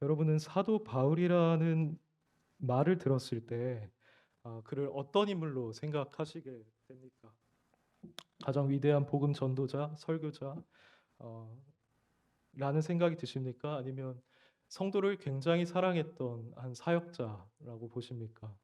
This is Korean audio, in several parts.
여러분은 사도 바울이라는 말을 들었을 때 그를 어떤 인물로 생각하시게 됩니까? 가장 위대한 복음 전도자, 설교자 라는 생각이 드십니까? 아니면 성도를 굉장히 사랑했던 한 사역자라고 보십니까?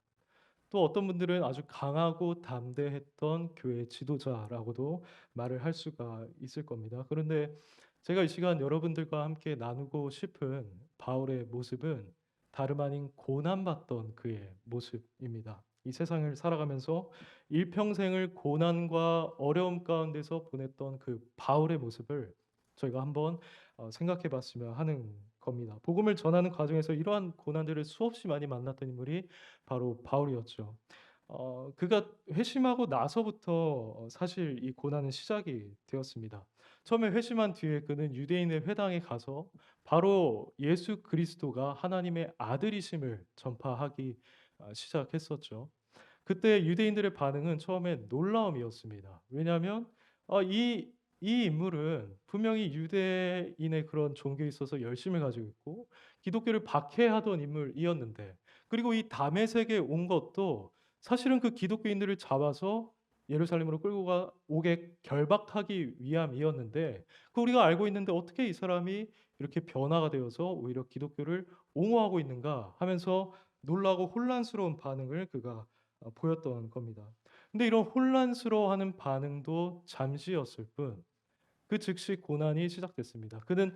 또 어떤 분들은 아주 강하고 담대했던 교회 지도자라고도 말을 할 수가 있을 겁니다. 그런데 제가 이 시간 여러분들과 함께 나누고 싶은 바울의 모습은 다름 아닌 고난받던 그의 모습입니다. 이 세상을 살아가면서 일평생을 고난과 어려움 가운데서 보냈던 그 바울의 모습을 저희가 한번 생각해 봤으면 하는 겁니다. 복음을 전하는 과정에서 이러한 고난들을 수없이 많이 만났던 인물이 바로 바울이었죠. 그가 회심하고 나서부터 사실 이 고난은 시작이 되었습니다. 처음에 회심한 뒤에 그는 유대인의 회당에 가서 바로 예수 그리스도가 하나님의 아들이심을 전파하기 시작했었죠. 그때 유대인들의 반응은 처음에 놀라움이었습니다. 왜냐하면 이 인물은 분명히 유대인의 그런 종교에 있어서 열심을 가지고 있고 기독교를 박해하던 인물이었는데, 그리고 이 다메섹에 온 것도 사실은 그 기독교인들을 잡아서 예루살렘으로 오게 결박하기 위함이었는데, 그 우리가 알고 있는데 어떻게 이 사람이 이렇게 변화가 되어서 오히려 기독교를 옹호하고 있는가 하면서 놀라고 혼란스러운 반응을 그가 보였던 겁니다. 근데 이런 혼란스러워하는 반응도 잠시였을 뿐, 그 즉시 고난이 시작됐습니다. 그는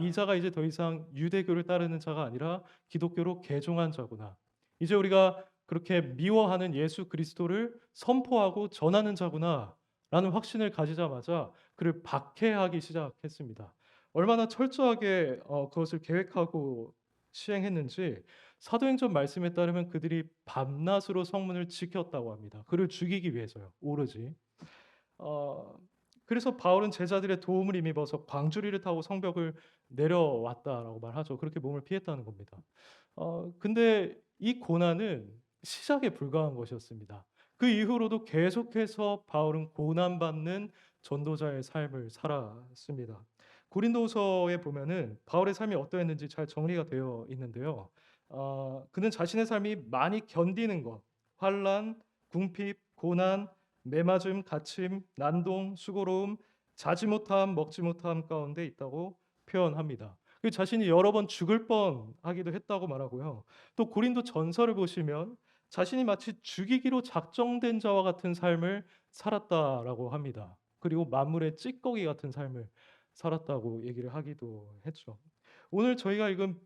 이 자가 이제 더 이상 유대교를 따르는 자가 아니라 기독교로 개종한 자구나. 이제 우리가 그렇게 미워하는 예수 그리스도를 선포하고 전하는 자구나라는 확신을 가지자마자 그를 박해하기 시작했습니다. 얼마나 철저하게 그것을 계획하고 시행했는지 사도행전 말씀에 따르면 그들이 밤낮으로 성문을 지켰다고 합니다. 그를 죽이기 위해서요. 오로지. 어, 그래서 바울은 제자들의 도움을 힘입어서 광주리를 타고 성벽을 내려왔다라고 말하죠. 그렇게 몸을 피했다는 겁니다. 근데 이 고난은 시작에 불과한 것이었습니다. 그 이후로도 계속해서 바울은 고난받는 전도자의 삶을 살았습니다. 고린도후서에 보면은 바울의 삶이 어떠했는지 잘 정리가 되어 있는데요. 그는 자신의 삶이 많이 견디는 것, 환난, 궁핍, 고난, 매맞음, 갇힘, 난동, 수고로움, 자지 못함, 먹지 못함 가운데 있다고 표현합니다. 그 자신이 여러 번 죽을 뻔하기도 했다고 말하고요. 또 고린도 전서를 보시면 자신이 마치 죽이기로 작정된 자와 같은 삶을 살았다라고 합니다. 그리고 만물의 찌꺼기 같은 삶을 살았다고 얘기를 하기도 했죠. 오늘 저희가 읽은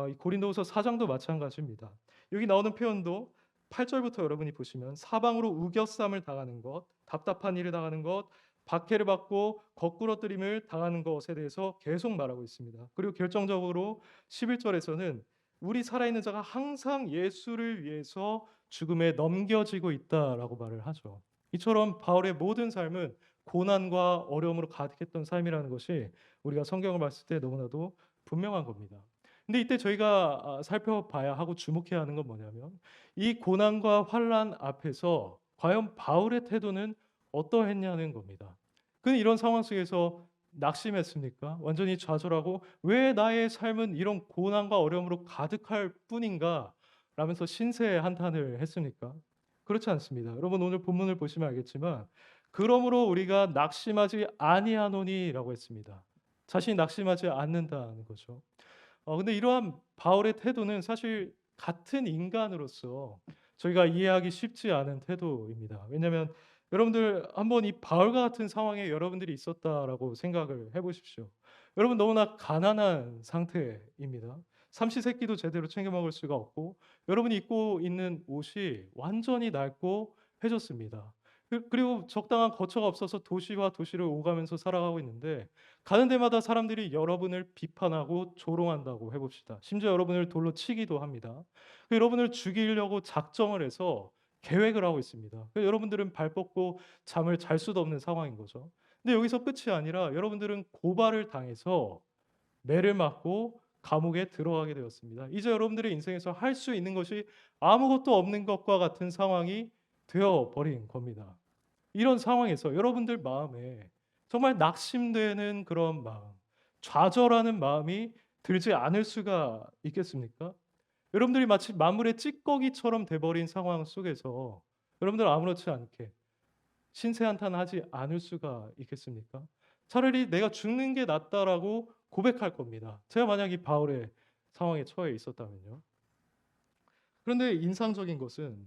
이 고린도후서 4장도 마찬가지입니다. 여기 나오는 표현도 8절부터 여러분이 보시면 사방으로 우겨쌈을 당하는 것, 답답한 일을 당하는 것, 박해를 받고 거꾸러뜨림을 당하는 것에 대해서 계속 말하고 있습니다. 그리고 결정적으로 11절에서는 우리 살아있는 자가 항상 예수를 위해서 죽음에 넘겨지고 있다라고 말을 하죠. 이처럼 바울의 모든 삶은 고난과 어려움으로 가득했던 삶이라는 것이 우리가 성경을 봤을 때 너무나도 분명한 겁니다. 근데 이때 저희가 살펴봐야 하고 주목해야 하는 건 뭐냐면 이 고난과 환란 앞에서 과연 바울의 태도는 어떠했냐는 겁니다. 그는 이런 상황 속에서 낙심했습니까? 완전히 좌절하고 왜 나의 삶은 이런 고난과 어려움으로 가득할 뿐인가? 라면서 신세 한탄을 했습니까? 그렇지 않습니다. 여러분 오늘 본문을 보시면 알겠지만 그러므로 우리가 낙심하지 아니하노니라고 했습니다. 자신이 낙심하지 않는다는 거죠. 근데 이러한 바울의 태도는 사실 같은 인간으로서 저희가 이해하기 쉽지 않은 태도입니다. 왜냐하면 여러분들 한번 이 바울과 같은 상황에 여러분들이 있었다라고 생각을 해보십시오. 여러분 너무나 가난한 상태입니다. 삼시세끼도 제대로 챙겨 먹을 수가 없고 여러분이 입고 있는 옷이 완전히 낡고 해졌습니다. 그리고 적당한 거처가 없어서 도시와 도시를 오가면서 살아가고 있는데 가는 데마다 사람들이 여러분을 비판하고 조롱한다고 해봅시다. 심지어 여러분을 돌로 치기도 합니다. 여러분을 죽이려고 작정을 해서 계획을 하고 있습니다. 여러분들은 발 뻗고 잠을 잘 수도 없는 상황인 거죠. 근데 여기서 끝이 아니라 여러분들은 고발을 당해서 매를 맞고 감옥에 들어가게 되었습니다. 이제 여러분들의 인생에서 할 수 있는 것이 아무것도 없는 것과 같은 상황이 되어 버린 겁니다. 이런 상황에서 여러분들 마음에 정말 낙심되는 그런 마음, 좌절하는 마음이 들지 않을 수가 있겠습니까? 여러분들이 마치 만물의 찌꺼기처럼 돼 버린 상황 속에서 여러분들 아무렇지 않게 신세한탄하지 않을 수가 있겠습니까? 차라리 '내가 죽는 게 낫다.'라고 고백할 겁니다. 제가 만약 이 바울의 상황에 처해 있었다면요. 그런데 인상적인 것은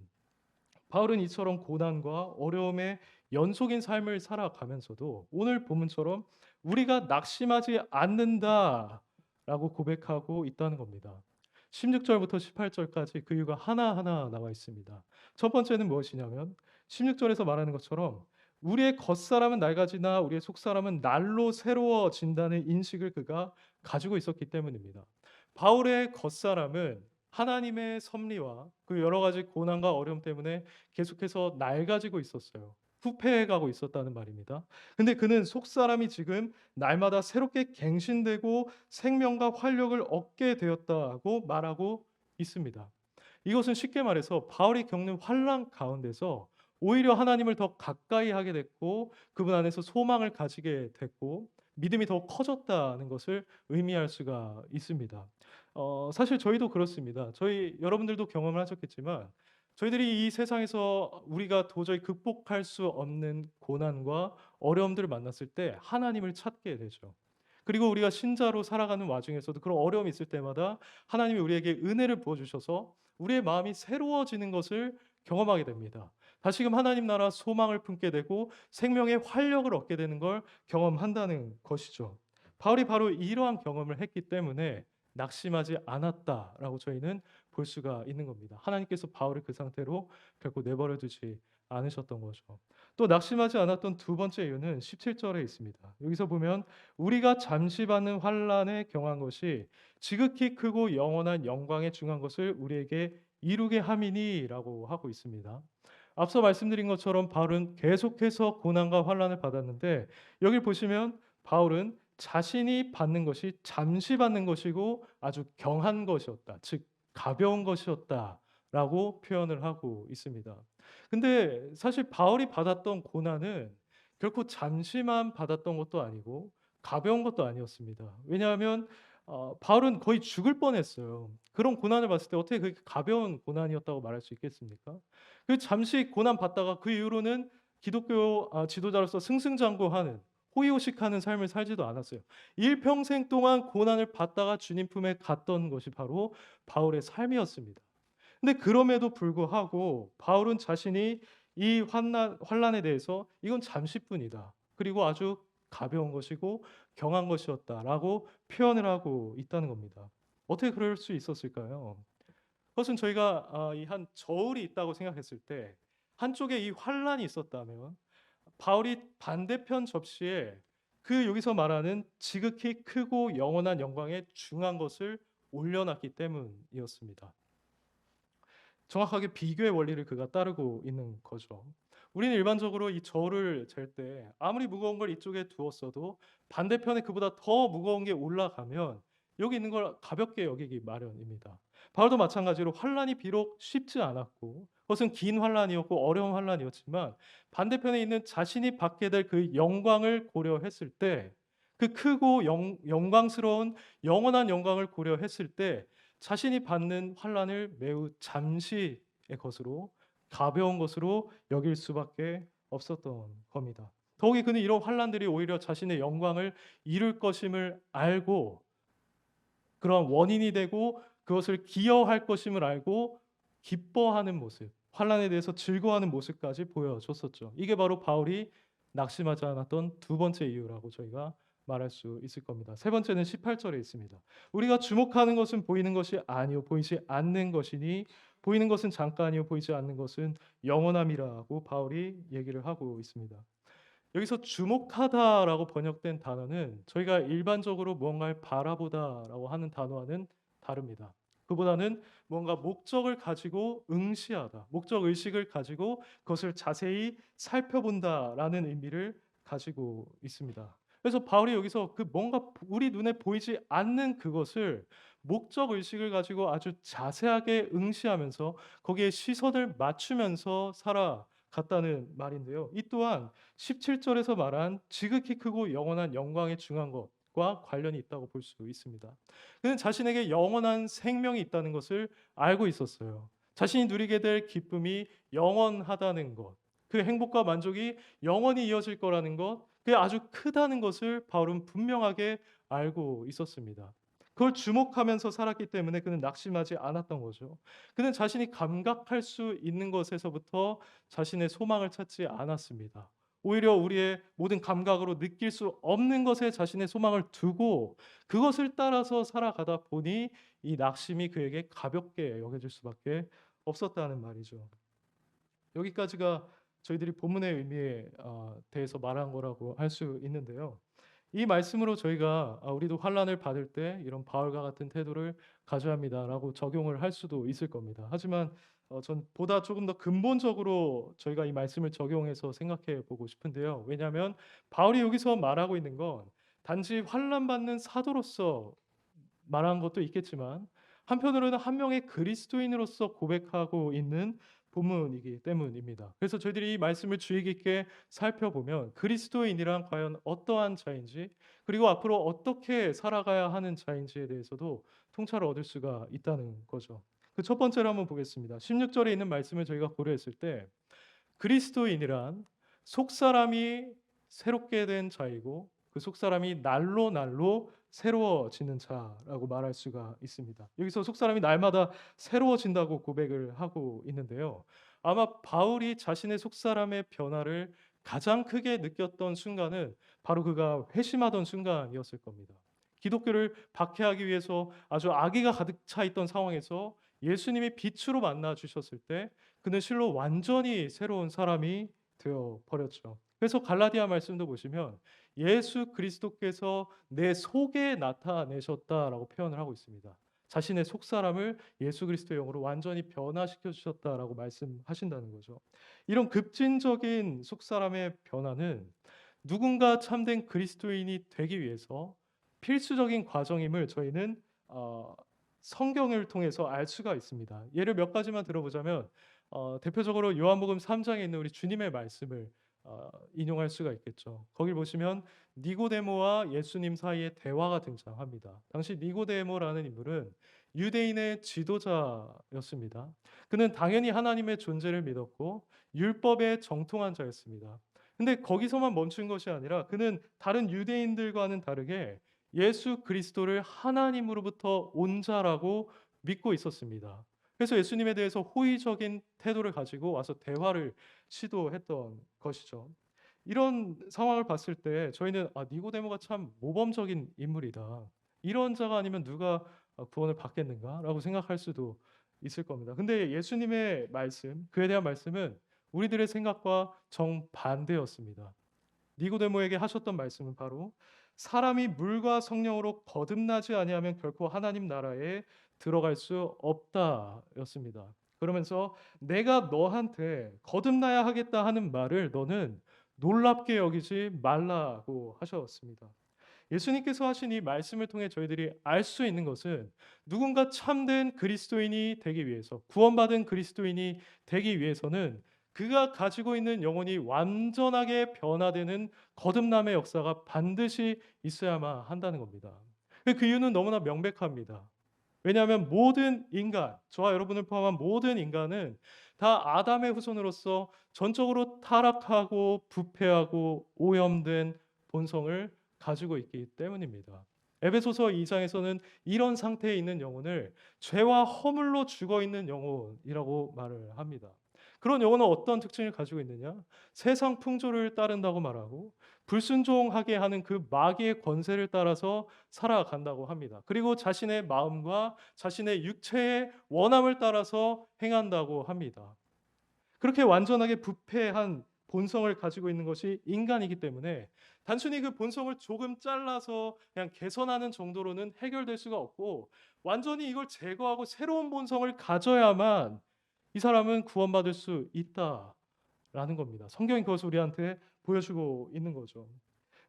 바울은 이처럼 고난과 어려움의 연속인 삶을 살아가면서도 오늘 본문처럼 "우리가 낙심하지 않는다."라고 고백하고 있다는 겁니다. 16 절부터 18 절까지 그 이유가 하나하나 나와 있습니다. 첫 번째는 무엇이냐면 16 절에서 말하는 것처럼 "우리의 겉사람은 낡아지나 우리의 속사람은 날로 새로워진다."는 인식을 그가 가지고 있었기 때문입니다. 바울의 겉사람은 하나님의 섭리와 그 여러 가지 고난과 어려움 때문에 계속해서 낡아지고 있었어요. 후패해 가고 있었다는 말입니다. 근데 그는 속사람이 지금 날마다 새롭게 갱신되고 생명과 활력을 얻게 되었다고 말하고 있습니다. 이것은 쉽게 말해서 바울이 겪는 환난 가운데서 오히려 하나님을 더 가까이 하게 됐고 그분 안에서 소망을 가지게 됐고 믿음이 더 커졌다는 것을 의미할 수가 있습니다. 사실 저희도 그렇습니다. 저희 여러분들도 경험을 하셨겠지만 저희들이 이 세상에서 우리가 도저히 극복할 수 없는 고난과 어려움들을 만났을 때 하나님을 찾게 되죠. 그리고 우리가 신자로 살아가는 와중에서도 그런 어려움이 있을 때마다 하나님이 우리에게 은혜를 부어 주셔서 우리의 마음이 새로워지는 것을 경험하게 됩니다. 다시금 하나님 나라 소망을 품게 되고 생명의 활력을 얻게 되는 걸 경험한다는 것이죠. 바울이 바로 이러한 경험을 했기 때문에 낙심하지 않았다라고 저희는 볼 수가 있는 겁니다. 하나님께서 바울을 그 상태로 결코 내버려 두지 않으셨던 거죠. 또 낙심하지 않았던 두 번째 이유는 17 절에 있습니다. 여기서 보면 우리가 잠시 받는 환난에 경한 것이 지극히 크고 영원한 영광에 중한 것을 우리에게 이루게 함이니라고 하고 있습니다. 앞서 말씀드린 것처럼 바울은 계속해서 고난과 환난을 받았는데 여기 보시면 바울은 자신이 받는 것이 잠시 받는 것이고 아주 경한 것이었다. 즉 가벼운 것이었다라고 표현을 하고 있습니다. 근데 사실 바울이 받았던 고난은 결코 잠시만 받았던 것도 아니고 가벼운 것도 아니었습니다. 왜냐하면 바울은 거의 죽을 뻔했어요. 그런 고난을 받을 때 어떻게 그게 가벼운 고난이었다고 말할 수 있겠습니까? 그 잠시 고난 받다가 그 이후로는 기독교 지도자로서 승승장구하는 호의호식하는 삶을 살지도 않았어요. 일평생 동안 고난을 받다가 주님 품에 갔던 것이 바로 바울의 삶이었습니다. 근데 그럼에도 불구하고 바울은 자신이 이 환난에 대해서 '이건 잠시뿐이다. 그리고 아주 가벼운 것이고 경한 것이었다.'라고 표현을 하고 있다는 겁니다. 어떻게 그럴 수 있었을까요? 그것은 저희가 이 한 저울이 있다고 생각했을 때 한쪽에 이 환란이 있었다면 바울이 반대편 접시에 그 여기서 말하는 지극히 크고 영원한 영광에 중한 것을 올려놨기 때문이었습니다. 정확하게 비교의 원리를 그가 따르고 있는 거죠. 우리는 일반적으로 이 저울을 잴 때 아무리 무거운 걸 이쪽에 두었어도 반대편에 그보다 더 무거운 게 올라가면 여기 있는 걸 가볍게 여기기 마련입니다. 바울도 마찬가지로 환란이 비록 쉽지 않았고 그것은 긴 환란이었고 어려운 환란이었지만 반대편에 있는 자신이 받게 될 그 영광을 고려했을 때 그 크고 영광스러운 영원한 영광을 고려했을 때 자신이 받는 환난을 매우 잠시의 것으로 가벼운 것으로 여길 수밖에 없었던 겁니다. 더욱이 그는 이런 환난들이 오히려 자신의 영광을 이룰 것임을 알고 그런 원인이 되고 그것을 기여할 것임을 알고 기뻐하는 모습, 환난에 대해서 즐거워하는 모습까지 보여줬었죠. 이게 바로 바울이 낙심하지 않았던 두 번째 이유라고 저희가 말할 수 있을 겁니다. 세 번째는 18 절에 있습니다. 우리가 주목하는 것은 보이는 것이 아니요 보이지 않는 것이니 보이는 것은 잠깐이요 보이지 않는 것은 영원함이라고 바울이 얘기를 하고 있습니다. 여기서 주목하다라고 번역된 단어는 저희가 일반적으로 무언가를 바라보다라고 하는 단어와는 다릅니다. 그보다는 뭔가 목적을 가지고 응시하다, 목적 의식을 가지고 그것을 자세히 살펴본다라는 의미를 가지고 있습니다. 그래서 바울이 여기서 그 뭔가 우리 눈에 보이지 않는 그것을 목적 의식을 가지고 아주 자세하게 응시하면서 거기에 시선을 맞추면서 살아갔다는 말인데요. 이 또한 17절에서 말한 지극히 크고 영원한 영광에 중한 것 것과 관련이 있다고 볼 수 있습니다. 그는 자신에게 영원한 생명이 있다는 것을 알고 있었어요. 자신이 누리게 될 기쁨이 영원하다는 것, 그 행복과 만족이 영원히 이어질 거라는 것, 그게 아주 크다는 것을 바울은 분명하게 알고 있었습니다. 그걸 주목하면서 살았기 때문에 그는 낙심하지 않았던 거죠. 그는 자신이 감각할 수 있는 것에서부터 자신의 소망을 찾지 않았습니다. 오히려 우리의 모든 감각으로 느낄 수 없는 것에 자신의 소망을 두고 그것을 따라서 살아가다 보니 이 낙심이 그에게 가볍게 여겨질 수밖에 없었다는 말이죠. 여기까지가 저희들이 본문의 의미에 대해서 말한 거라고 할 수 있는데요. 이 말씀으로 저희가 우리도 환난을 받을 때 이런 바울과 같은 태도를 가져야 합니다라고 적용을 할 수도 있을 겁니다. 하지만 전 보다 조금 더 근본적으로 저희가 이 말씀을 적용해서 생각해 보고 싶은데요. 왜냐하면 바울이 여기서 말하고 있는 건 단지 환난 받는 사도로서 말한 것도 있겠지만 한편으로는 한 명의 그리스도인으로서 고백하고 있는 본문이기 때문입니다. 그래서 저희들이 이 말씀을 주의 깊게 살펴보면 그리스도인이란 과연 어떠한 자인지 그리고 앞으로 어떻게 살아가야 하는 자인지에 대해서도 통찰을 얻을 수가 있다는 거죠. 그 첫 번째로 한번 보겠습니다. 16절에 있는 말씀을 저희가 고려했을 때 그리스도인이란 속사람이 새롭게 된 자이고 그 속사람이 날로 날로 새로워지는 자라고 말할 수가 있습니다. 여기서 속사람이 날마다 새로워진다고 고백을 하고 있는데요. 아마 바울이 자신의 속사람의 변화를 가장 크게 느꼈던 순간은 바로 그가 회심하던 순간이었을 겁니다. 기독교를 박해하기 위해서 아주 악의가 가득 차 있던 상황에서 예수님이 빛으로 만나 주셨을 때 그는 실로 완전히 새로운 사람이 되어 버렸죠. 그래서 갈라디아 말씀도 보시면 예수 그리스도께서 내 속에 나타내셨다라고 표현을 하고 있습니다. 자신의 속사람을 예수 그리스도의 영으로 완전히 변화시켜 주셨다라고 말씀하신다는 거죠. 이런 급진적인 속사람의 변화는 누군가 참된 그리스도인이 되기 위해서 필수적인 과정임을 저희는 성경을 통해서 알 수가 있습니다. 예를 몇 가지만 들어보자면 대표적으로 요한복음 3장에 있는 우리 주님의 말씀을 인용할 수가 있겠죠. 거기 보시면 니고데모와 예수님 사이에 대화가 등장합니다. 당시 니고데모라는 인물은 유대인의 지도자였습니다. 그는 당연히 하나님의 존재를 믿었고 율법에 정통한 자였습니다. 근데 거기서만 멈춘 것이 아니라 그는 다른 유대인들과는 다르게 예수 그리스도를 하나님으로부터 온 자라고 믿고 있었습니다. 그래서 예수님에 대해서 호의적인 태도를 가지고 와서 대화를 시도했던 것이죠. 이런 상황을 봤을 때 저희는 니고데모가 참 모범적인 인물이다. 이런 자가 아니면 누가 구원을 받겠는가라고 생각할 수도 있을 겁니다. 근데 예수님의 말씀, 그에 대한 말씀은 우리들의 생각과 정반대였습니다. 니고데모에게 하셨던 말씀은 바로 사람이 물과 성령으로 거듭나지 아니하면 결코 하나님 나라에 들어갈 수 없다였습니다. 그러면서 내가 너한테 거듭나야 하겠다 하는 말을 너는 놀랍게 여기지 말라고 하셨습니다. 예수님께서 하신 이 말씀을 통해 저희들이 알 수 있는 것은 누군가 참된 그리스도인이 되기 위해서 구원받은 그리스도인이 되기 위해서는 그가 가지고 있는 영혼이 완전하게 변화되는 거듭남의 역사가 반드시 있어야만 한다는 겁니다. 그 이유는 너무나 명백합니다. 왜냐하면 모든 인간, 저와 여러분을 포함한 모든 인간은 다 아담의 후손으로서 전적으로 타락하고 부패하고 오염된 본성을 가지고 있기 때문입니다. 에베소서 2장에서는 이런 상태에 있는 영혼을 죄와 허물로 죽어 있는 영혼이라고 말을 합니다. 그런 영혼은 어떤 특징을 가지고 있느냐? 세상 풍조를 따른다고 말하고 불순종하게 하는 그 마귀의 권세를 따라서 살아간다고 합니다. 그리고 자신의 마음과 자신의 육체의 원함을 따라서 행한다고 합니다. 그렇게 완전하게 부패한 본성을 가지고 있는 것이 인간이기 때문에 단순히 그 본성을 조금 잘라서 그냥 개선하는 정도로는 해결될 수가 없고 완전히 이걸 제거하고 새로운 본성을 가져야만 이 사람은 구원받을 수 있다라는 겁니다. 성경이 그것을 우리한테 보여주고 있는 거죠.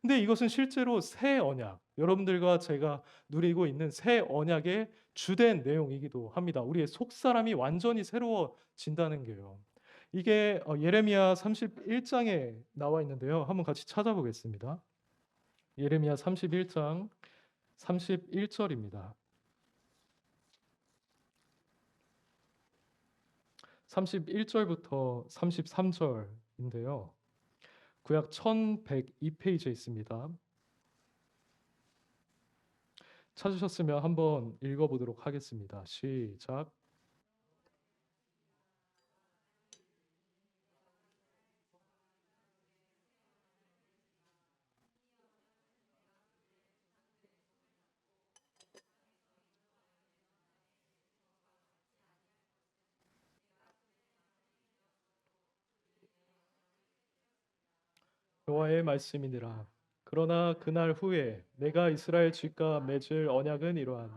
근데 이것은 실제로 새 언약, 여러분들과 제가 누리고 있는 새 언약의 주된 내용이기도 합니다. 우리의 속사람이 완전히 새로워진다는 게요. 이게 예레미야 31장에 나와 있는데요. 한번 같이 찾아보겠습니다. 예레미야 31장 31절입니다. 31절부터 33절인데요. 구약 1102페이지에 있습니다. 찾으셨으면 한번 읽어보도록 하겠습니다. 시작. 여호와의 말씀이니라. 그러나 그날 후에 내가 이스라엘 집과 맺을 언약은 이러하니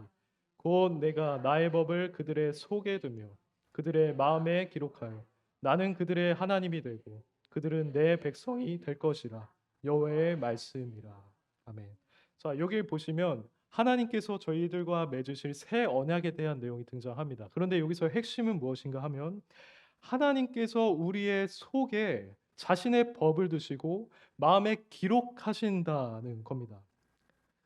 곧 내가 나의 법을 그들의 속에 두며 그들의 마음에 기록하여 나는 그들의 하나님이 되고 그들은 내 백성이 될 것이라. 여호와의 말씀이라. 아멘. 자, 여기 보시면 하나님께서 저희들과 맺으실 새 언약에 대한 내용이 등장합니다. 그런데 여기서 핵심은 무엇인가 하면 하나님께서 우리의 속에 자신의 법을 두시고 마음에 기록하신다는 겁니다.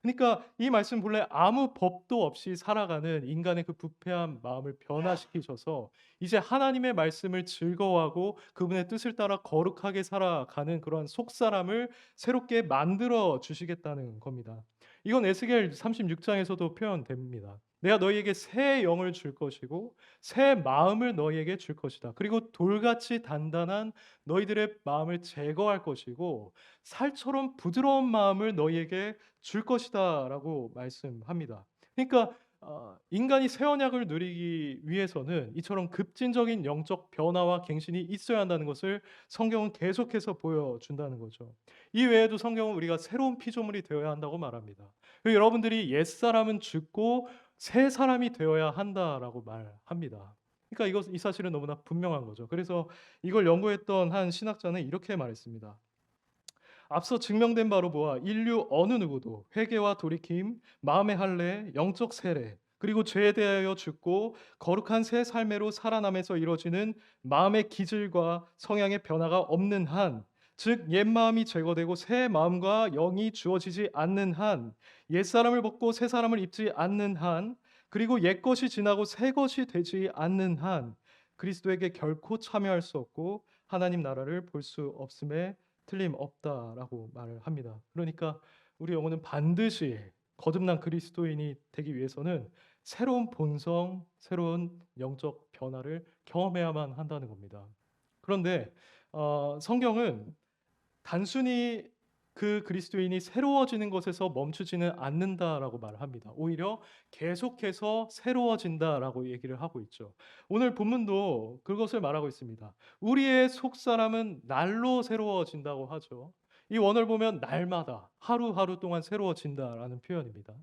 그러니까 이 말씀 본래 아무 법도 없이 살아가는 인간의 그 부패한 마음을 변화시키셔서 이제 하나님의 말씀을 즐거워하고 그분의 뜻을 따라 거룩하게 살아가는 그러한 속사람을 새롭게 만들어 주시겠다는 겁니다. 이건 에스겔 36장에서도 표현됩니다. 내가 너희에게 새 영을 줄 것이고 새 마음을 너희에게 줄 것이다. 그리고 돌같이 단단한 너희들의 마음을 제거할 것이고 살처럼 부드러운 마음을 너희에게 줄 것이다라고 말씀합니다. 그러니까 인간이 새 언약을 누리기 위해서는 이처럼 급진적인 영적 변화와 갱신이 있어야 한다는 것을 성경은 계속해서 보여준다는 거죠. 이 외에도 성경은 우리가 새로운 피조물이 되어야 한다고 말합니다. 여러분들이 옛사람은 죽고 새 사람이 되어야 한다라고 말합니다. 그러니까 이 사실은 너무나 분명한 거죠. 그래서 이걸 연구했던 한 신학자는 이렇게 말했습니다. 앞서 증명된 바로 보아 인류 어느 누구도 회개와 돌이킴, 마음의 할례, 영적 세례, 그리고 죄에 대하여 죽고 거룩한 새 삶으로 살아남에서 이루어지는 마음의 기질과 성향의 변화가 없는 한, 즉 옛 마음이 제거되고 새 마음과 영이 주어지지 않는 한, 옛 사람을 벗고 새 사람을 입지 않는 한, 그리고 옛 것이 지나고 새 것이 되지 않는 한, 그리스도에게 결코 참여할 수 없고 하나님 나라를 볼 수 없음에 틀림없다라고 말을 합니다. 그러니까 우리 영혼은 반드시 거듭난 그리스도인이 되기 위해서는 새로운 본성, 새로운 영적 변화를 경험해야만 한다는 겁니다. 그런데 성경은 단순히 그 그리스도인이 새로워지는 것에서 멈추지는 않는다라고 말을 합니다. 오히려 계속해서 새로워진다라고 얘기를 하고 있죠. 오늘 본문도 그것을 말하고 있습니다. 우리의 속사람은 날로 새로워진다고 하죠. 이 원어를 보면 날마다 하루하루 동안 새로워진다라는 표현입니다.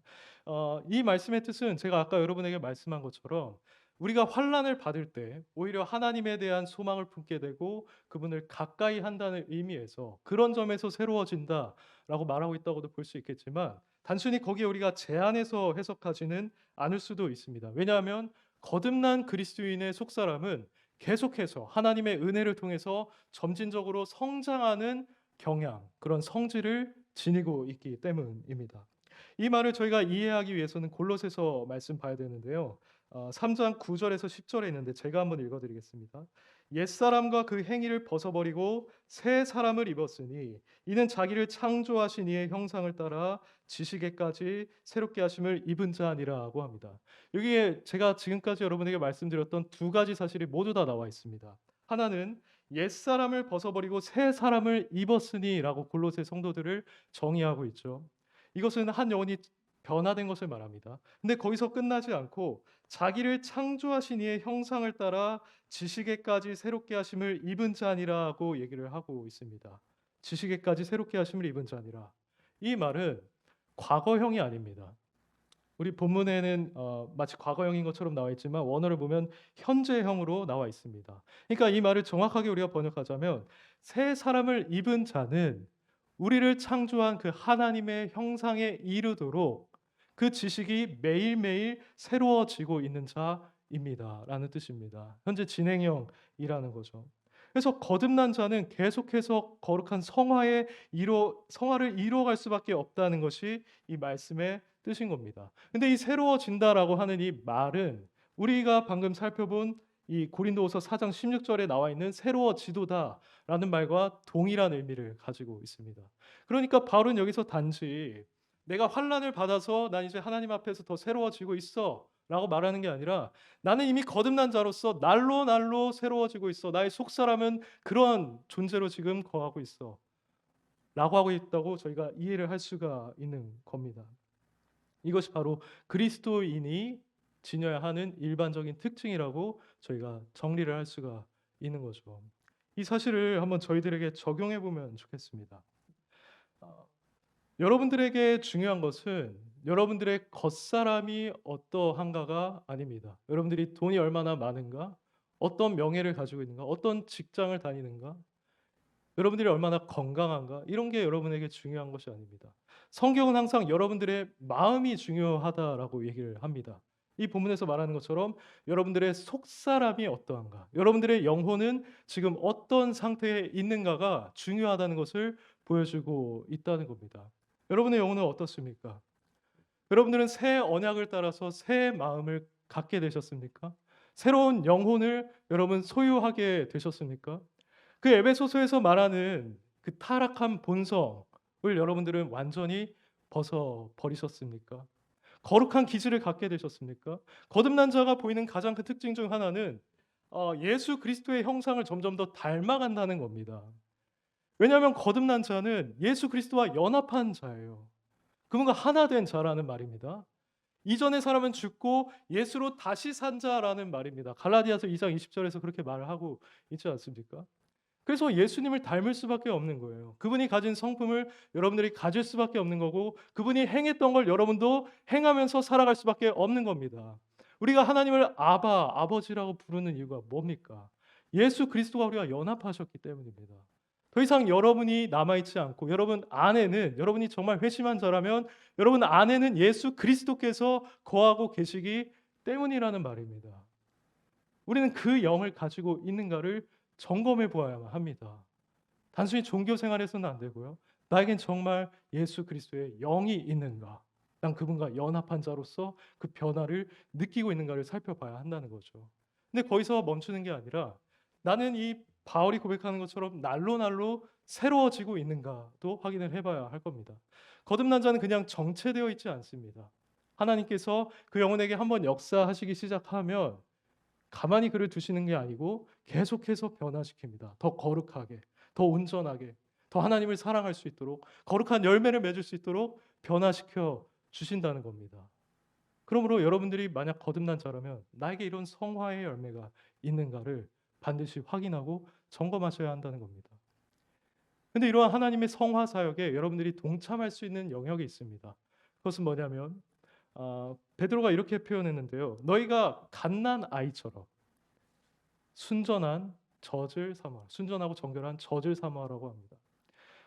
이 말씀의 뜻은 제가 아까 여러분에게 말씀한 것처럼 우리가 환난을 받을 때 오히려 하나님에 대한 소망을 품게 되고 그분을 가까이 한다는 의미에서 그런 점에서 새로워진다라고 말하고 있다고도 볼 수 있겠지만 단순히 거기에 우리가 제한해서 해석하지는 않을 수도 있습니다. 왜냐하면 거듭난 그리스도인의 속사람은 계속해서 하나님의 은혜를 통해서 점진적으로 성장하는 경향, 그런 성질을 지니고 있기 때문입니다. 이 말을 저희가 이해하기 위해서는 골로새서 말씀 봐야 되는데요. 3장 9절에서 10절에 있는데 제가 한번 읽어드리겠습니다. 옛사람과 그 행위를 벗어버리고 새 사람을 입었으니 이는 자기를 창조하신 이의 형상을 따라 지식에까지 새롭게 하심을 입은 자 아니라고 합니다. 여기에 제가 지금까지 여러분에게 말씀드렸던 두 가지 사실이 모두 다 나와 있습니다. 하나는 옛사람을 벗어버리고 새 사람을 입었으니라고 골로새 성도들을 정의하고 있죠. 이것은 한 영혼이 변화된 것을 말합니다. 근데 거기서 끝나지 않고 자기를 창조하신 이의 형상을 따라 지식에까지 새롭게 하심을 입은 자니라고 얘기를 하고 있습니다. 지식에까지 새롭게 하심을 입은 자니라. 이 말은 과거형이 아닙니다. 우리 본문에는 마치 과거형인 것처럼 나와 있지만 원어를 보면 현재형으로 나와 있습니다. 그러니까 이 말을 정확하게 우리가 번역하자면 새 사람을 입은 자는 우리를 창조한 그 하나님의 형상에 이르도록 그 지식이 매일매일 새로워지고 있는 자입니다라는 뜻입니다. 현재 진행형이라는 거죠. 그래서 거듭난 자는 계속해서 거룩한 성화를 이루어갈 수밖에 없다는 것이 이 말씀의 뜻인 겁니다. 근데 이 새로워진다라고 하는 이 말은 우리가 방금 살펴본 이 고린도후서 4장 16절에 나와 있는 새로워지도다라는 말과 동일한 의미를 가지고 있습니다. 그러니까 바울은 여기서 단지 내가 환난을 받아서 난 이제 하나님 앞에서 더 새로워지고 있어라고 말하는 게 아니라 나는 이미 거듭난 자로서 날로 날로 새로워지고 있어. 나의 속사람은 그런 존재로 지금 거하고 있어. 라고 하고 있다고 저희가 이해를 할 수가 있는 겁니다. 이것이 바로 그리스도인이 지녀야 하는 일반적인 특징이라고 저희가 정리를 할 수가 있는 거죠. 이 사실을 한번 저희들에게 적용해 보면 좋겠습니다. 어, 여러분들에게 중요한 것은 여러분들의 겉사람이 어떠한가가 아닙니다. 여러분들이 돈이 얼마나 많은가, 어떤 명예를 가지고 있는가, 어떤 직장을 다니는가, 여러분들이 얼마나 건강한가, 이런 게 여러분에게 중요한 것이 아닙니다. 성경은 항상 여러분들의 마음이 중요하다라고 얘기를 합니다. 이 본문에서 말하는 것처럼 여러분들의 속사람이 어떠한가, 여러분들의 영혼은 지금 어떤 상태에 있는가가 중요하다는 것을 보여주고 있다는 겁니다. 여러분의 영혼은 어떻습니까? 여러분들은 새 언약을 따라서 새 마음을 갖게 되셨습니까? 새로운 영혼을 여러분 소유하게 되셨습니까? 그 에베소서에서 말하는 그 타락한 본성을 여러분들은 완전히 벗어 버리셨습니까? 거룩한 기질을 갖게 되셨습니까? 거듭난 자가 보이는 가장 큰 특징 중 하나는 예수 그리스도의 형상을 점점 더 닮아간다는 겁니다. 왜냐하면 거듭난 자는 예수 그리스도와 연합한 자예요. 그분과 하나 된 자라는 말입니다. 이전의 사람은 죽고 예수로 다시 산 자라는 말입니다. 갈라디아서 2장 20절에서 그렇게 말을 하고 있지 않습니까? 그래서 예수님을 닮을 수밖에 없는 거예요. 그분이 가진 성품을 여러분들이 가질 수밖에 없는 거고 그분이 행했던 걸 여러분도 행하면서 살아갈 수밖에 없는 겁니다. 우리가 하나님을 아버지라고 부르는 이유가 뭡니까? 예수 그리스도가 우리와 연합하셨기 때문입니다. 더 이상 여러분이 남아있지 않고 여러분 안에는 여러분이 정말 회심한 자라면 여러분 안에는 예수 그리스도께서 거하고 계시기 때문이라는 말입니다. 우리는 그 영을 가지고 있는가를 점검해 보아야만 합니다. 단순히 종교 생활에서는 안 되고요. 나에겐 정말 예수 그리스도의 영이 있는가? 난 그분과 연합한 자로서 그 변화를 느끼고 있는가를 살펴봐야 한다는 거죠. 근데 거기서 멈추는 게 아니라 나는 이 바울이 고백하는 것처럼 날로 날로 새로워지고 있는가도 확인을 해봐야 할 겁니다. 거듭난 자는 그냥 정체되어 있지 않습니다. 하나님께서 그 영혼에게 한번 역사하시기 시작하면 가만히 그를 두시는 게 아니고 계속해서 변화시킵니다. 더 거룩하게, 더 온전하게, 더 하나님을 사랑할 수 있도록 거룩한 열매를 맺을 수 있도록 변화시켜 주신다는 겁니다. 그러므로 여러분들이 만약 거듭난 자라면 나에게 이런 성화의 열매가 있는가를 반드시 확인하고 점검하셔야 한다는 겁니다. 근데 이러한 하나님의 성화 사역에 여러분들이 동참할 수 있는 영역이 있습니다. 그것은 뭐냐면 베드로가 이렇게 표현했는데요. 너희가 갓난 아이처럼 순전한 젖을 삼아, 순전하고 정결한 젖을 삼아라고 합니다.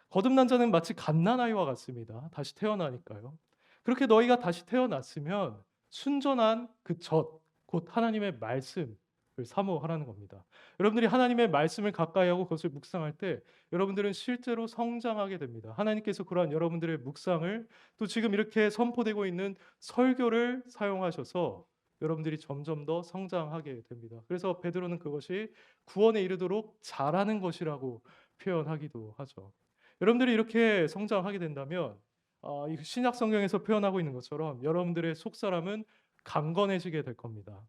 거듭난 자는 마치 갓난 아이와 같습니다. 다시 태어나니까요. 그렇게 너희가 다시 태어났으면 순전한 그 젖, 곧 하나님의 말씀을 사모하라는 겁니다. 여러분들이 하나님의 말씀을 가까이 하고 그것을 묵상할 때 여러분들은 실제로 성장하게 됩니다. 하나님께서 그러한 여러분들의 묵상을 또 지금 이렇게 선포되고 있는 설교를 사용하셔서 여러분들이 점점 더 성장하게 됩니다. 그래서 베드로는 그것이 구원에 이르도록 자라는 것이라고 표현하기도 하죠. 여러분들이 이렇게 성장하게 된다면 이 신약 성경에서 표현하고 있는 것처럼 여러분들의 속사람은 강건해지게 될 겁니다.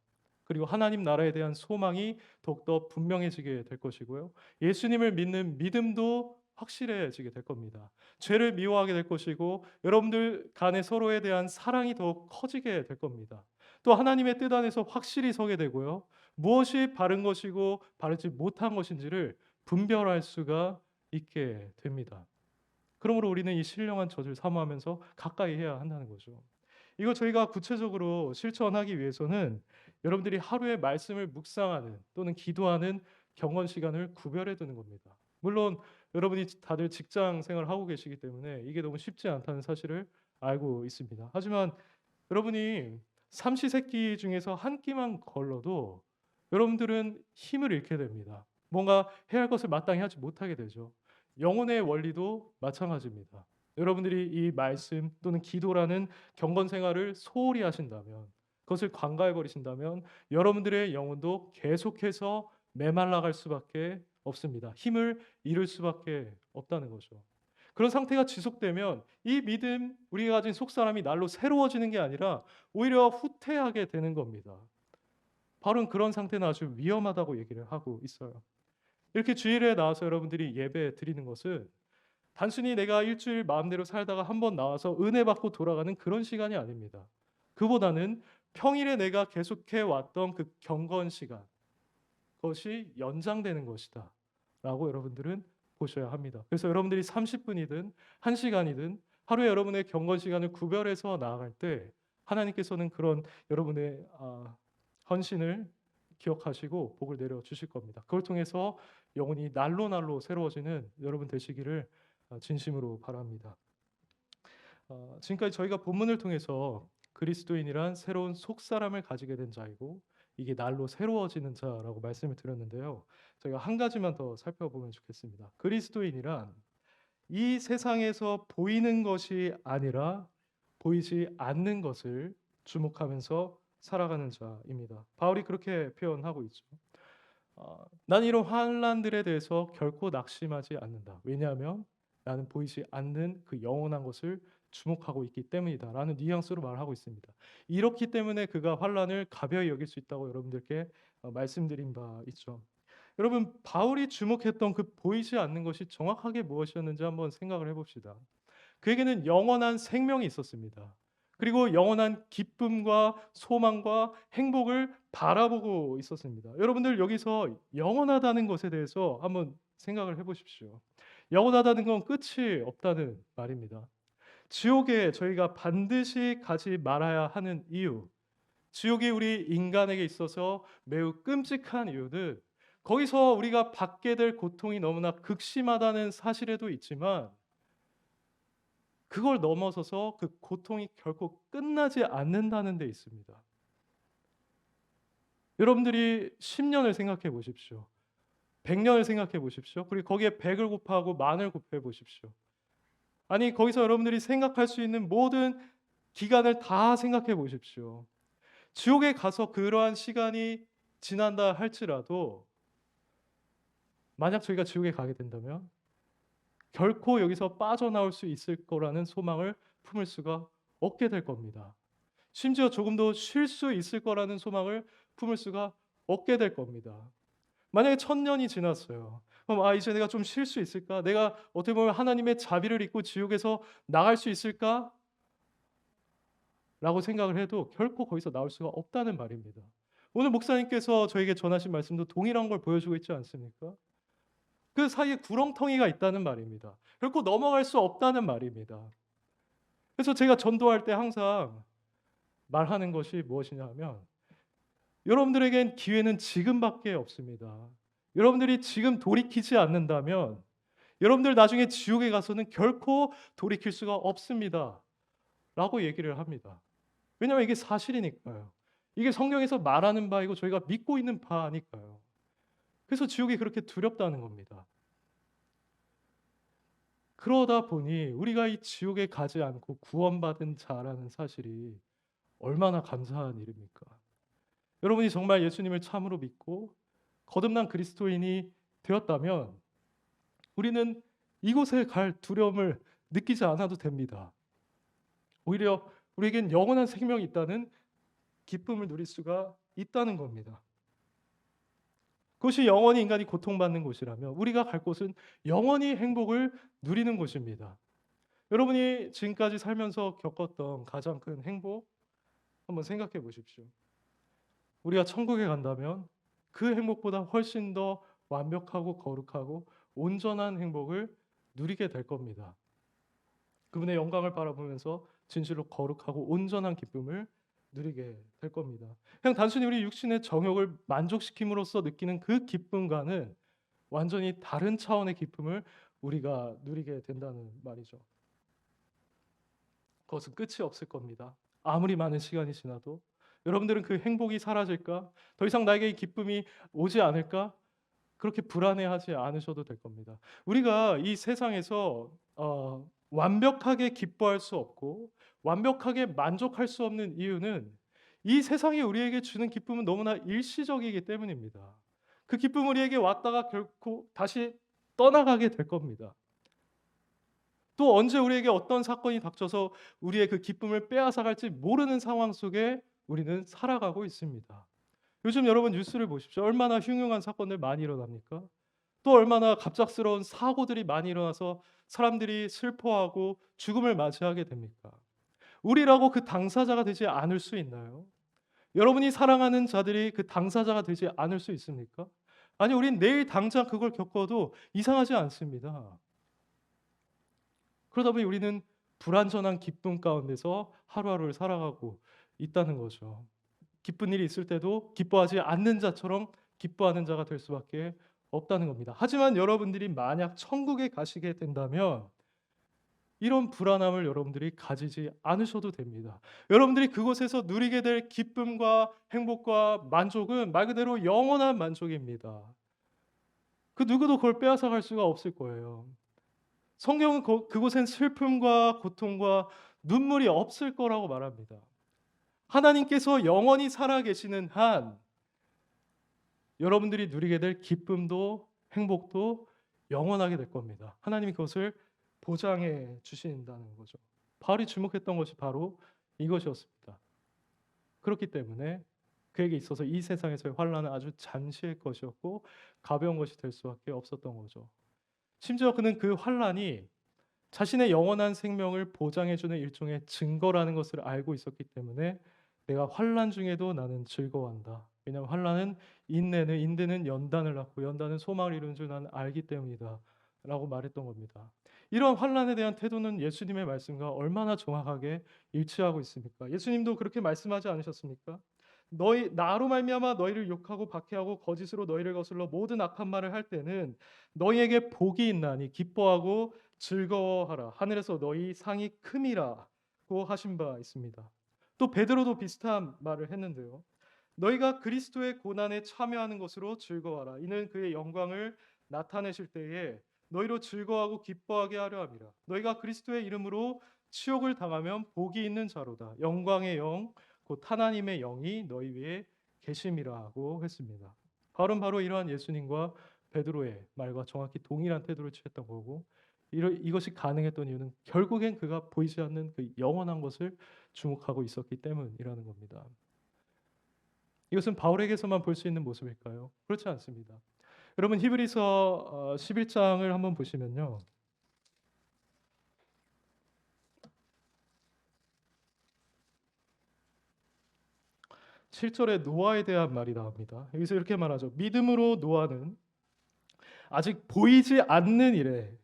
그리고 하나님 나라에 대한 소망이 더욱더 분명해지게 될 것이고요. 예수님을 믿는 믿음도 확실해지게 될 겁니다. 죄를 미워하게 될 것이고 여러분들 간에 서로에 대한 사랑이 더욱 커지게 될 겁니다. 또 하나님의 뜻 안에서 확실히 서게 되고요. 무엇이 바른 것이고 바르지 못한 것인지를 분별할 수가 있게 됩니다. 그러므로 우리는 이 신령한 젖을 사모하면서 가까이 해야 한다는 거죠. 이거 저희가 구체적으로 실천하기 위해서는 여러분들이 하루에 말씀을 묵상하는 또는 기도하는 경건 시간을 구별해 두는 겁니다. 물론 여러분이 다들 직장 생활을 하고 계시기 때문에 이게 너무 쉽지 않다는 사실을 알고 있습니다. 하지만 여러분이 삼시세끼 중에서 한 끼만 걸러도 여러분들은 힘을 잃게 됩니다. 뭔가 해야 할 것을 마땅히 하지 못하게 되죠. 영혼의 원리도 마찬가지입니다. 여러분들이 이 말씀 또는 기도라는 경건 생활을 소홀히 하신다면, 그것을 관가해 버리신다면 여러분들의 영혼도 계속해서 메말라갈 수밖에 없습니다. 힘을 잃을 수밖에 없다는 거죠. 그런 상태가 지속되면 이 믿음, 우리가 가진 속사람이 날로 새로워지는 게 아니라 오히려 후퇴하게 되는 겁니다. 바울은 그런 상태는 아주 위험하다고 얘기를 하고 있어요. 이렇게 주일에 나와서 여러분들이 예배 드리는 것은 단순히 내가 일주일 마음대로 살다가 한번 나와서 은혜 받고 돌아가는 그런 시간이 아닙니다. 그보다는 평일에 내가 계속해 왔던 그 경건 시간, 그것이 연장되는 것이다 라고 여러분들은 보셔야 합니다. 그래서 여러분들이 30분이든 1시간이든 하루에 여러분의 경건 시간을 구별해서 나아갈 때 하나님께서는 그런 여러분의 헌신을 기억하시고 복을 내려 주실 겁니다. 그걸 통해서 영혼이 날로 날로 새로워지는 여러분 되시기를 진심으로 바랍니다. 지금까지 저희가 본문을 통해서 그리스도인이란 새로운 속사람을 가지게 된 자이고 이게 날로 새로워지는 자라고 말씀을 드렸는데요. 저희가 한 가지만 더 살펴보면 좋겠습니다. 그리스도인이란 이 세상에서 보이는 것이 아니라 보이지 않는 것을 주목하면서 살아가는 자입니다. 바울이 그렇게 표현하고 있죠. 난 이런 환난들에 대해서 결코 낙심하지 않는다. 왜냐하면 나는 보이지 않는 그 영원한 것을 주목하고 있기 때문이다라는 뉘앙스로 말하고 있습니다. 이렇기 때문에 그가 환난을 가벼이 여길 수 있다고 여러분들께 말씀드린 바 있죠. 여러분, 바울이 주목했던 그 보이지 않는 것이 정확하게 무엇이었는지 한번 생각을 해봅시다. 그에게는 영원한 생명이 있었습니다. 그리고 영원한 기쁨과 소망과 행복을 바라보고 있었습니다. 여러분들 여기서 영원하다는 것에 대해서 한번 생각을 해보십시오. 영원하다는 건 끝이 없다는 말입니다. 지옥에 저희가 반드시 가지 말아야 하는 이유, 지옥이 우리 인간에게 있어서 매우 끔찍한 이유는 거기서 우리가 받게 될 고통이 너무나 극심하다는 사실에도 있지만 그걸 넘어서서 그 고통이 결코 끝나지 않는다는 데 있습니다. 여러분들이 10년을 생각해 보십시오. 100년을 생각해 보십시오. 그리고 거기에 100을 곱하고 만을 곱해 보십시오. 아니 거기서 여러분들이 생각할 수 있는 모든 기간을 다 생각해 보십시오. 지옥에 가서 그러한 시간이 지난다 할지라도 만약 저희가 지옥에 가게 된다면 결코 여기서 빠져나올 수 있을 거라는 소망을 품을 수가 없게 될 겁니다. 심지어 조금도 쉴 수 있을 거라는 소망을 품을 수가 없게 될 겁니다. 만약에 1000년이 지났어요. 그럼 이제 내가 좀 쉴 수 있을까? 내가 어떻게 보면 하나님의 자비를 입고 지옥에서 나갈 수 있을까? 라고 생각을 해도 결코 거기서 나올 수가 없다는 말입니다. 오늘 목사님께서 저에게 전하신 말씀도 동일한 걸 보여주고 있지 않습니까? 그 사이에 구렁텅이가 있다는 말입니다. 결코 넘어갈 수 없다는 말입니다. 그래서 제가 전도할 때 항상 말하는 것이 무엇이냐 하면 여러분들에겐 기회는 지금밖에 없습니다. 여러분들이 지금 돌이키지 않는다면 여러분들 나중에 지옥에 가서는 결코 돌이킬 수가 없습니다. 라고 얘기를 합니다. 왜냐하면 이게 사실이니까요. 이게 성경에서 말하는 바이고 저희가 믿고 있는 바니까요. 그래서 지옥이 그렇게 두렵다는 겁니다. 그러다 보니 우리가 이 지옥에 가지 않고 구원받은 자라는 사실이 얼마나 감사한 일입니까? 여러분이 정말 예수님을 참으로 믿고 거듭난 그리스도인이 되었다면 우리는 이곳에 갈 두려움을 느끼지 않아도 됩니다. 오히려 우리에겐 영원한 생명이 있다는 기쁨을 누릴 수가 있다는 겁니다. 그것이 영원히 인간이 고통받는 곳이라면 우리가 갈 곳은 영원히 행복을 누리는 곳입니다. 여러분이 지금까지 살면서 겪었던 가장 큰 행복 한번 생각해 보십시오. 우리가 천국에 간다면 그 행복보다 훨씬 더 완벽하고 거룩하고 온전한 행복을 누리게 될 겁니다. 그분의 영광을 바라보면서 진실로 거룩하고 온전한 기쁨을 누리게 될 겁니다. 그냥 단순히 우리 육신의 정욕을 만족시킴으로써 느끼는 그 기쁨과는 완전히 다른 차원의 기쁨을 우리가 누리게 된다는 말이죠. 그것은 끝이 없을 겁니다. 아무리 많은 시간이 지나도 여러분들은 그 행복이 사라질까? 더 이상 나에게 이 기쁨이 오지 않을까? 그렇게 불안해하지 않으셔도 될 겁니다. 우리가 이 세상에서 완벽하게 기뻐할 수 없고 완벽하게 만족할 수 없는 이유는 이 세상이 우리에게 주는 기쁨은 너무나 일시적이기 때문입니다. 그 기쁨 우리에게 왔다가 결코 다시 떠나가게 될 겁니다. 또 언제 우리에게 어떤 사건이 닥쳐서 우리의 그 기쁨을 빼앗아 갈지 모르는 상황 속에 우리는 살아가고 있습니다. 요즘 여러분 뉴스를 보십시오. 얼마나 흉흉한 사건들 많이 일어납니까? 또 얼마나 갑작스러운 사고들이 많이 일어나서 사람들이 슬퍼하고 죽음을 맞이하게 됩니까? 우리라고 그 당사자가 되지 않을 수 있나요? 여러분이 사랑하는 자들이 그 당사자가 되지 않을 수 있습니까? 아니, 우린 내일 당장 그걸 겪어도 이상하지 않습니다. 그러다 보니 우리는 불완전한 기쁨 가운데서 하루하루를 살아가고 있다는 거죠. 기쁜 일이 있을 때도 기뻐하지 않는 자처럼 기뻐하는 자가 될 수밖에 없다는 겁니다. 하지만 여러분들이 만약 천국에 가시게 된다면 이런 불안함을 여러분들이 가지지 않으셔도 됩니다. 여러분들이 그곳에서 누리게 될 기쁨과 행복과 만족은 말 그대로 영원한 만족입니다. 그 누구도 그걸 빼앗아 갈 수가 없을 거예요. 성경은 그곳엔 슬픔과 고통과 눈물이 없을 거라고 말합니다. 하나님께서 영원히 살아계시는 한 여러분들이 누리게 될 기쁨도 행복도 영원하게 될 겁니다. 하나님이 그것을 보장해 주신다는 거죠. 바울이 주목했던 것이 바로 이것이었습니다. 그렇기 때문에 그에게 있어서 이 세상에서의 환난은 아주 잠시의 것이었고 가벼운 것이 될 수밖에 없었던 거죠. 심지어 그는 그 환난이 자신의 영원한 생명을 보장해주는 일종의 증거라는 것을 알고 있었기 때문에 내가 환난 중에도 나는 즐거워한다. 왜냐하면 환난은 인내는 연단을 낳고 연단은 소망을 이루는 줄 나는 알기 때문이다. 라고 말했던 겁니다. 이런 환난에 대한 태도는 예수님의 말씀과 얼마나 정확하게 일치하고 있습니까? 예수님도 그렇게 말씀하지 않으셨습니까? 너희 나로 말미암아 너희를 욕하고 박해하고 거짓으로 너희를 거슬러 모든 악한 말을 할 때는 너희에게 복이 있나니 기뻐하고 즐거워하라. 하늘에서 너희 상이 큼이라고 하신 바 있습니다. 또 베드로도 비슷한 말을 했는데요. 너희가 그리스도의 고난에 참여하는 것으로 즐거워하라. 이는 그의 영광을 나타내실 때에 너희로 즐거워하고 기뻐하게 하려 함이라. 너희가 그리스도의 이름으로 치욕을 당하면 복이 있는 자로다. 영광의 영 곧 하나님의 영이 너희 위에 계심이라고 했습니다. 바울은 바로 이러한 예수님과 베드로의 말과 정확히 동일한 태도를 취했던 거고 이것이 가능했던 이유는 결국엔 그가 보이지 않는 그 영원한 것을 주목하고 있었기 때문이라는 겁니다. 이것은 바울에게서만 볼 수 있는 모습일까요? 그렇지 않습니다. 여러분 히브리서 11장을 한번 보시면요. 7절에 노아에 대한 말이 나옵니다. 여기서 이렇게 말하죠. 믿음으로 노아는 아직 보이지 않는 일에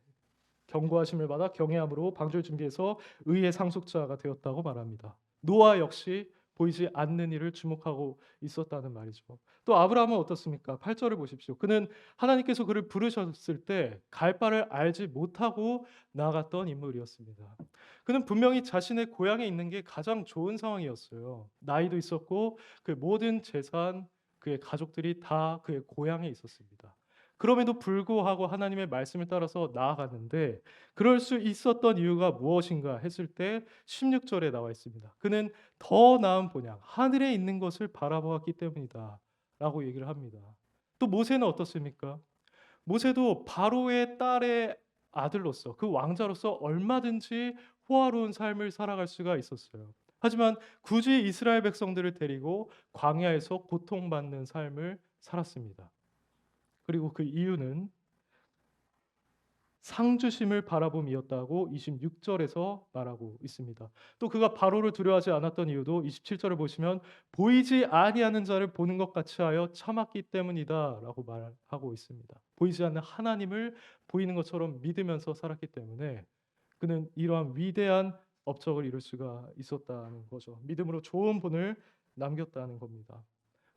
경고하심을 받아 경외함으로 방주를 준비해서 의의 상속자가 되었다고 말합니다. 노아 역시 보이지 않는 일을 주목하고 있었다는 말이죠. 또 아브라함은 어떻습니까? 8절을 보십시오. 그는 하나님께서 그를 부르셨을 때 갈 바를 알지 못하고 나아갔던 인물이었습니다. 그는 분명히 자신의 고향에 있는 게 가장 좋은 상황이었어요. 나이도 있었고 그 모든 재산, 그의 가족들이 다 그의 고향에 있었습니다. 그럼에도 불구하고 하나님의 말씀을 따라서 나아갔는데 그럴 수 있었던 이유가 무엇인가 했을 때 16절에 나와 있습니다. 그는 더 나은 본향, 하늘에 있는 것을 바라보았기 때문이다 라고 얘기를 합니다. 또 모세는 어떻습니까? 모세도 바로의 딸의 아들로서 그 왕자로서 얼마든지 호화로운 삶을 살아갈 수가 있었어요. 하지만 굳이 이스라엘 백성들을 데리고 광야에서 고통받는 삶을 살았습니다. 그리고 그 이유는 상주심을 바라봄이었다고 26절에서 말하고 있습니다. 또 그가 바로를 두려워하지 않았던 이유도 27절을 보시면 보이지 아니하는 자를 보는 것 같이 하여 참았기 때문이다라고 말하고 있습니다. 보이지 않는 하나님을 보이는 것처럼 믿으면서 살았기 때문에 그는 이러한 위대한 업적을 이룰 수가 있었다는 거죠. 믿음으로 좋은 본을 남겼다는 겁니다.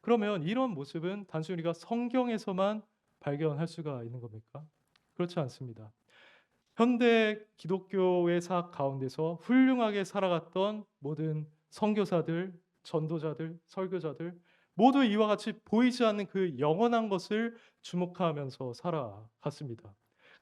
그러면 이런 모습은 단순히 우리가 성경에서만 발견할 수가 있는 겁니까? 그렇지 않습니다. 현대 기독교의 사학 가운데서 훌륭하게 살아갔던 모든 선교사들, 전도자들, 설교자들 모두 이와 같이 보이지 않는 그 영원한 것을 주목하면서 살아갔습니다.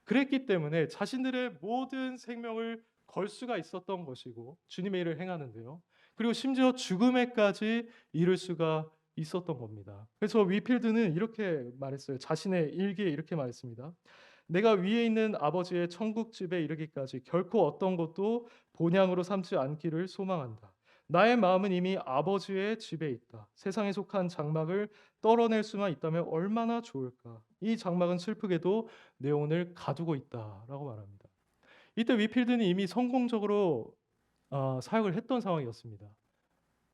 그랬기 때문에 자신들의 모든 생명을 걸 수가 있었던 것이고 주님의 일을 행하는데요. 그리고 심지어 죽음에까지 이를 수가 있었던 겁니다. 그래서 위필드는 이렇게 말했어요. 자신의 일기에 이렇게 말했습니다. 내가 위에 있는 아버지의 천국집에 이르기까지 결코 어떤 것도 본향으로 삼지 않기를 소망한다. 나의 마음은 이미 아버지의 집에 있다. 세상에 속한 장막을 떨어낼 수만 있다면 얼마나 좋을까. 이 장막은 슬프게도 내 영혼을 가두고 있다라고 말합니다. 이때 위필드는 이미 성공적으로 사역을 했던 상황이었습니다.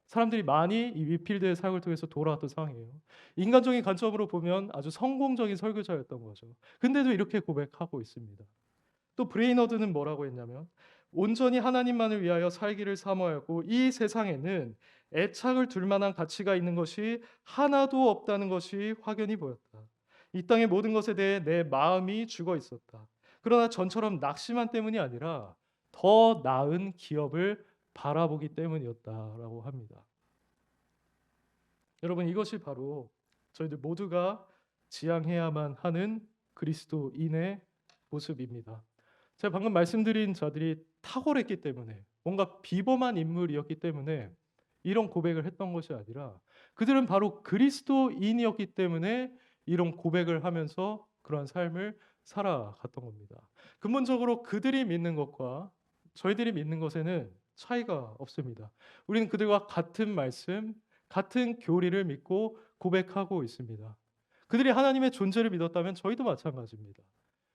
사람들이 많이 이 위필드의 사역을 통해서 돌아왔던 상황이에요. 인간적인 관점으로 보면 아주 성공적인 설교자였던 거죠. 근데도 이렇게 고백하고 있습니다. 또 브레이너드는 뭐라고 했냐면 온전히 하나님만을 위하여 살기를 사모하고 이 세상에는 애착을 둘 만한 가치가 있는 것이 하나도 없다는 것이 확연히 보였다. 이 땅의 모든 것에 대해 내 마음이 죽어 있었다. 그러나 전처럼 낙심한 때문이 아니라 더 나은 기업을 바라보기 때문이었다라고 합니다. 여러분 이것이 바로 저희들 모두가 지향해야만 하는 그리스도인의 모습입니다. 제가 방금 말씀드린 자들이 탁월했기 때문에 뭔가 비범한 인물이었기 때문에 이런 고백을 했던 것이 아니라 그들은 바로 그리스도인이었기 때문에 이런 고백을 하면서 그러한 삶을 살아갔던 겁니다. 근본적으로 그들이 믿는 것과 저희들이 믿는 것에는 차이가 없습니다. 우리는 그들과 같은 말씀, 같은 교리를 믿고 고백하고 있습니다. 그들이 하나님의 존재를 믿었다면 저희도 마찬가지입니다.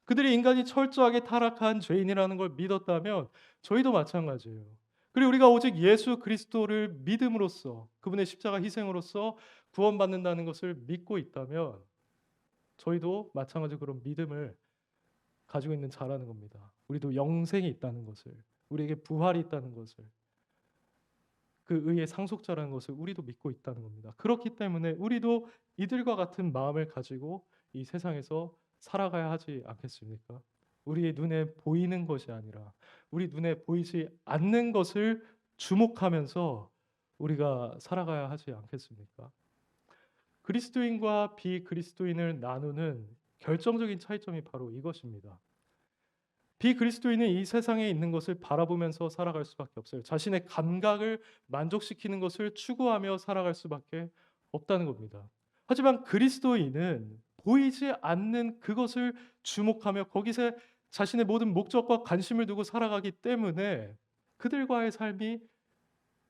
그들이 인간이 철저하게 타락한 죄인이라는 걸 믿었다면 저희도 마찬가지예요. 그리고 우리가 오직 예수 그리스도를 믿음으로써 그분의 십자가 희생으로써 구원받는다는 것을 믿고 있다면 저희도 마찬가지로 그런 믿음을 가지고 있는 자라는 겁니다. 우리도 영생이 있다는 것을, 우리에게 부활이 있다는 것을, 그 의의 상속자라는 것을 우리도 믿고 있다는 겁니다. 그렇기 때문에 우리도 이들과 같은 마음을 가지고 이 세상에서 살아가야 하지 않겠습니까? 우리의 눈에 보이는 것이 아니라 우리 눈에 보이지 않는 것을 주목하면서 우리가 살아가야 하지 않겠습니까? 그리스도인과 비그리스도인을 나누는 결정적인 차이점이 바로 이것입니다. 비그리스도인은 이 세상에 있는 것을 바라보면서 살아갈 수밖에 없어요. 자신의 감각을 만족시키는 것을 추구하며 살아갈 수밖에 없다는 겁니다. 하지만 그리스도인은 보이지 않는 그것을 주목하며 거기서 자신의 모든 목적과 관심을 두고 살아가기 때문에 그들과의 삶이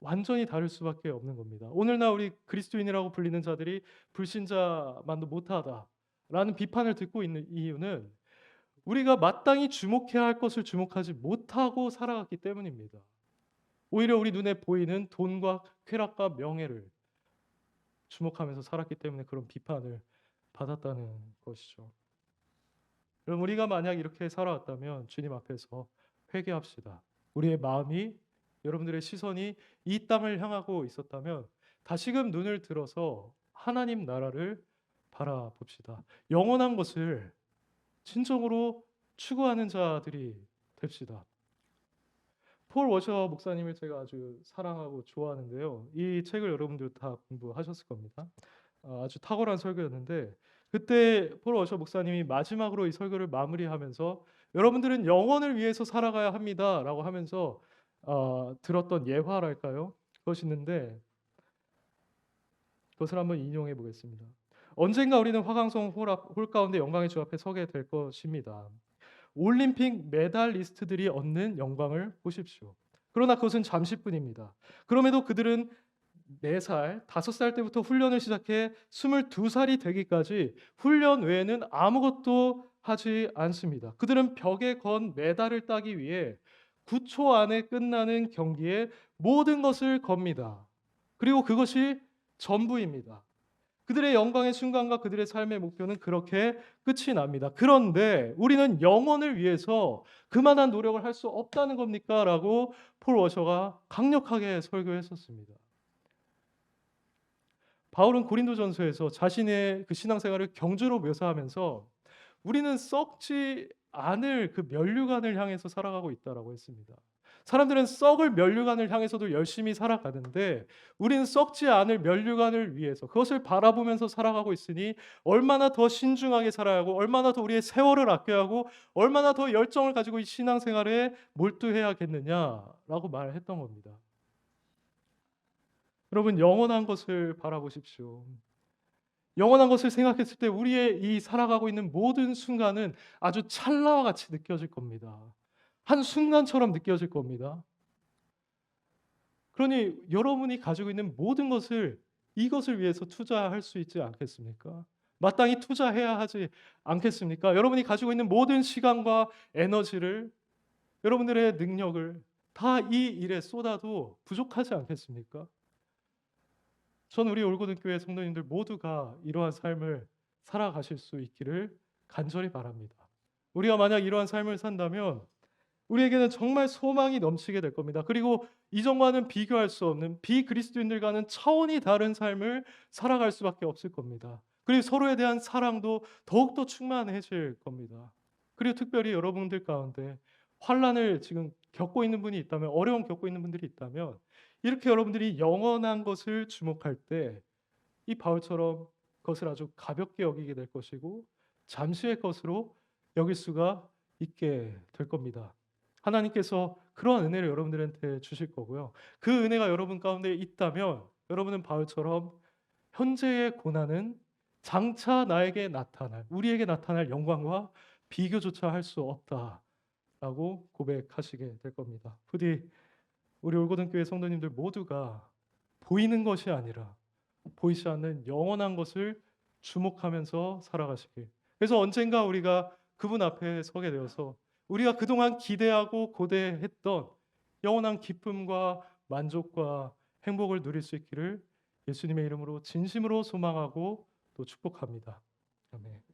완전히 다를 수밖에 없는 겁니다. 오늘날 우리 그리스도인이라고 불리는 자들이 불신자만도 못하다라는 비판을 듣고 있는 이유는 우리가 마땅히 주목해야 할 것을 주목하지 못하고 살아갔기 때문입니다. 오히려 우리 눈에 보이는 돈과 쾌락과 명예를 주목하면서 살았기 때문에 그런 비판을 받았다는 것이죠. 여러분 우리가 만약 이렇게 살아왔다면 주님 앞에서 회개합시다. 우리의 마음이 여러분들의 시선이 이 땅을 향하고 있었다면 다시금 눈을 들어서 하나님 나라를 바라봅시다. 영원한 것을 진정으로 추구하는 자들이 됩시다. 폴 워셔 목사님을 제가 아주 사랑하고 좋아하는데요. 이 책을 여러분들 다 공부하셨을 겁니다. 아주 탁월한 설교였는데 그때 폴 워셔 목사님이 마지막으로 이 설교를 마무리하면서 여러분들은 영원을 위해서 살아가야 합니다라고 하면서 들었던 예화랄까요? 그것이 있는데 그것을 한번 인용해 보겠습니다. 언젠가 우리는 화강성 홀 가운데 영광의 주 앞에 서게 될 것입니다. 올림픽 메달리스트들이 얻는 영광을 보십시오. 그러나 그것은 잠시뿐입니다. 그럼에도 그들은 4살, 5살 때부터 훈련을 시작해 22살이 되기까지 훈련 외에는 아무것도 하지 않습니다. 그들은 벽에 건 메달을 따기 위해 9초 안에 끝나는 경기에 모든 것을 겁니다. 그리고 그것이 전부입니다. 그들의 영광의 순간과 그들의 삶의 목표는 그렇게 끝이 납니다. 그런데 우리는 영혼을 위해서 그만한 노력을 할 수 없다는 겁니까? 라고 폴 워셔가 강력하게 설교했었습니다. 바울은 고린도전서에서 자신의 그 신앙생활을 경주로 묘사하면서 우리는 썩지 않을 그 면류관을 향해서 살아가고 있다라고 했습니다. 사람들은 썩을 면류관을 향해서도 열심히 살아가는데 우리는 썩지 않을 면류관을 위해서 그것을 바라보면서 살아가고 있으니 얼마나 더 신중하게 살아야 하고 얼마나 더 우리의 세월을 아껴야 하고 얼마나 더 열정을 가지고 이 신앙생활에 몰두해야겠느냐라고 말했던 겁니다. 여러분 영원한 것을 바라보십시오. 영원한 것을 생각했을 때 우리의 이 살아가고 있는 모든 순간은 아주 찰나와 같이 느껴질 겁니다. 한순간처럼 느껴질 겁니다. 그러니 여러분이 가지고 있는 모든 것을 이것을 위해서 투자할 수 있지 않겠습니까? 마땅히 투자해야 하지 않겠습니까? 여러분이 가지고 있는 모든 시간과 에너지를 여러분들의 능력을 다 이 일에 쏟아도 부족하지 않겠습니까? 저는 우리 올고등교회 성도님들 모두가 이러한 삶을 살아가실 수 있기를 간절히 바랍니다. 우리가 만약 이러한 삶을 산다면 우리에게는 정말 소망이 넘치게 될 겁니다. 그리고 이전과는 비교할 수 없는 비그리스도인들과는 차원이 다른 삶을 살아갈 수밖에 없을 겁니다. 그리고 서로에 대한 사랑도 더욱더 충만해질 겁니다. 그리고 특별히 여러분들 가운데 환난을 지금 겪고 있는 분이 있다면 어려움 겪고 있는 분들이 있다면 이렇게 여러분들이 영원한 것을 주목할 때 이 바울처럼 그것을 아주 가볍게 여기게 될 것이고 잠시의 것으로 여길 수가 있게 될 겁니다. 하나님께서 그러한 은혜를 여러분들한테 주실 거고요. 그 은혜가 여러분 가운데 있다면 여러분은 바울처럼 현재의 고난은 장차 나에게 나타날 우리에게 나타날 영광과 비교조차 할 수 없다라고 고백하시게 될 겁니다. 부디 우리 올고등교회 성도님들 모두가 보이는 것이 아니라 보이지 않는 영원한 것을 주목하면서 살아가시길. 그래서 언젠가 우리가 그분 앞에 서게 되어서 우리가 그동안 기대하고 고대했던 영원한 기쁨과 만족과 행복을 누릴 수 있기를 예수님의 이름으로 진심으로 소망하고 또 축복합니다. 아멘.